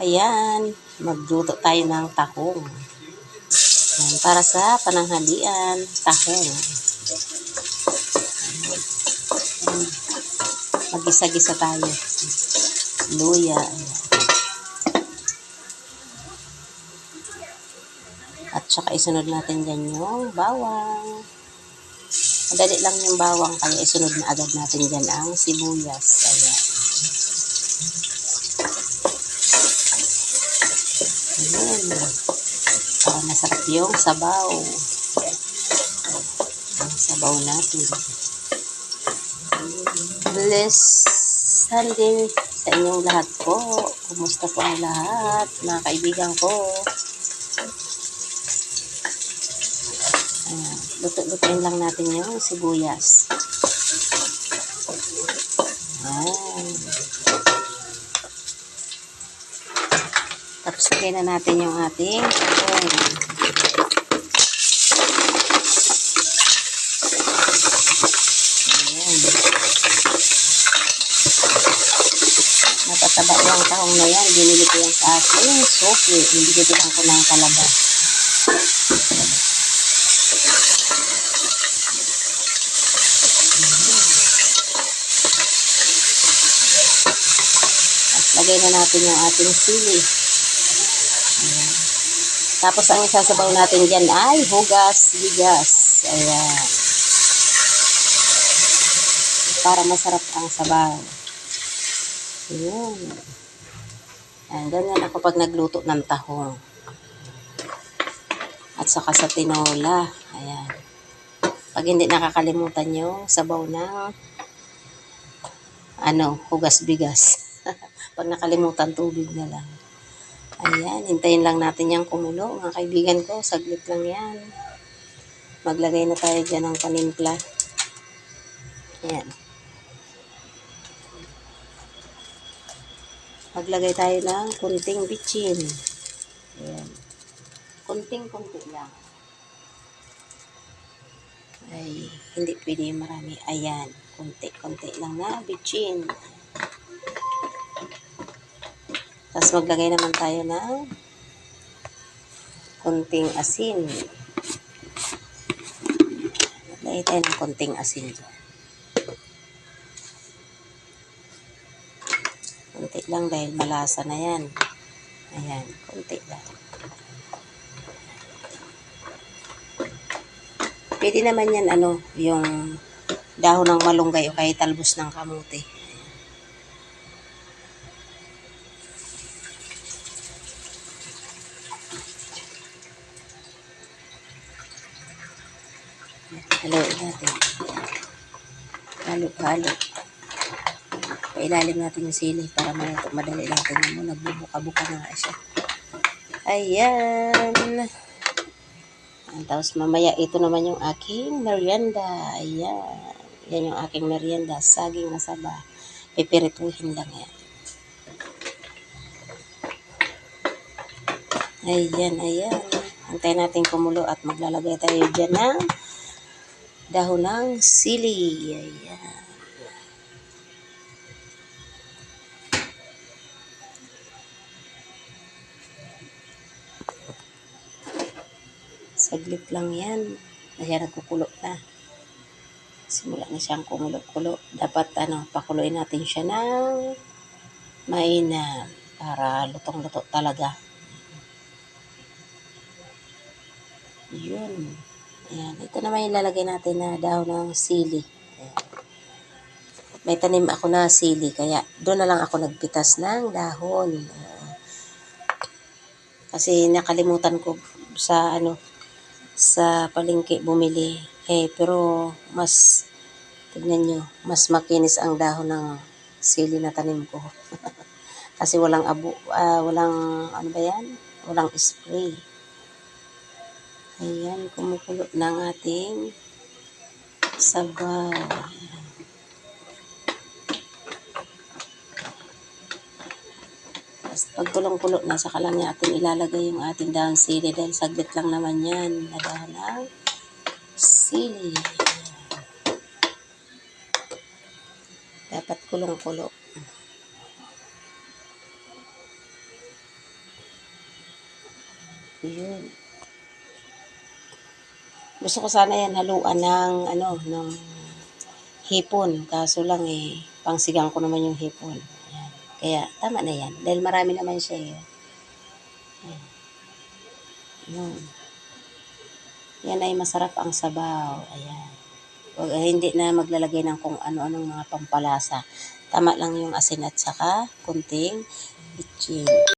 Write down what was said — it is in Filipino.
Ayan, magluto tayo ng tahong. Ayan, para sa pananghalian, tahong. Ayan, magisa-gisa tayo. Luya. At saka isunod natin dyan yung bawang. Madali lang yung bawang, kaya isunod na agad natin dyan ang sibuyas. Ayan. Ayan. Para masarap yung sabaw. Ang sabaw natin. Bless Sunday sa inyong lahat po. Kumusta po ang lahat, mga kaibigan ko? Ayan. Luto-lutuin lang natin yung sibuyas. Ayan. Tapos lagyan na natin yung ating tahong. Ayan. Napataba yung tahong na yan. Binili ko yan sa aking suki. Binibigyan ko ng kalaba. Lagay na natin yung ating sili. Ayan. Tapos ang isasabaw natin dyan ay hugas, bigas. Ayan. Para masarap ang sabaw. Ayan. Ayan. Ganyan ako pag nagluto ng tahong. At saka sa tinola. Ayan. Pag hindi nakakalimutan yung sabaw ng hugas, bigas. Pag nakalimutan, tubig na lang. Ayan, hintayin lang natin yung kumulo. Mga kaibigan ko, saglit lang yan. Maglagay na tayo dyan ng panimpla. Ayan. Maglagay tayo ng kunting bitchin. Ayan. Kunting-kunti lang. Ay, hindi pwede marami. Ayan, kunti-kunti lang na bitchin. Tapos maglagay naman tayo ng kunting asin. Maglagay tayo ng kunting asin. Kunti lang dahil malasa na yan. Ayan, kunti lang. Pwede naman yan, yung dahon ng malunggay o kaya talbos ng kamote. Haluin natin. Halo. Pailalim natin yung sili para madali natin yung nagbubuka-buka na nga siya. Ayan. Tapos mamaya ito naman yung aking merienda. Ayan. Yan yung aking merienda. Saging na saba. Pipirituhin lang yan. Ayan. Antayin natin kumulo at maglalagay tayo dyan ng dahon ng sili. Ayan. Saglit lang yan. Ayan, nagkukulo na. Simula na siyang kumulo-kulo. Dapat pakuluin natin siya ng mainam para lutong-luto talaga. Yun. Ayan. Ito naman ilalagay natin na dahon ng sili. Ayan. May tanim ako na sili, kaya doon na lang ako nagpitas ng dahon. Kasi nakalimutan ko sa sa palengke bumili. Pero tignan nyo, mas makinis ang dahon ng sili na tanim ko. Kasi walang walang spray. Ayan, kumukulo na ang ating sabaw. Pag kulong-kulo na, saka lang natin ilalagay yung ating dahon sili dahil saglit lang naman yan na dahon ng sili. Dapat kulong-kulo. Yun. Gusto ko sana yan haluan ng, ng hipon. Kaso lang pangsigang ko naman yung hipon. Ayan. Kaya, tama na yan. Dahil marami naman siya Ayan. Yun. Yan ay masarap ang sabaw. Ayan. Hindi na maglalagay ng kung ano-anong mga pampalasa. Tama lang yung asin at saka kunting bitchin.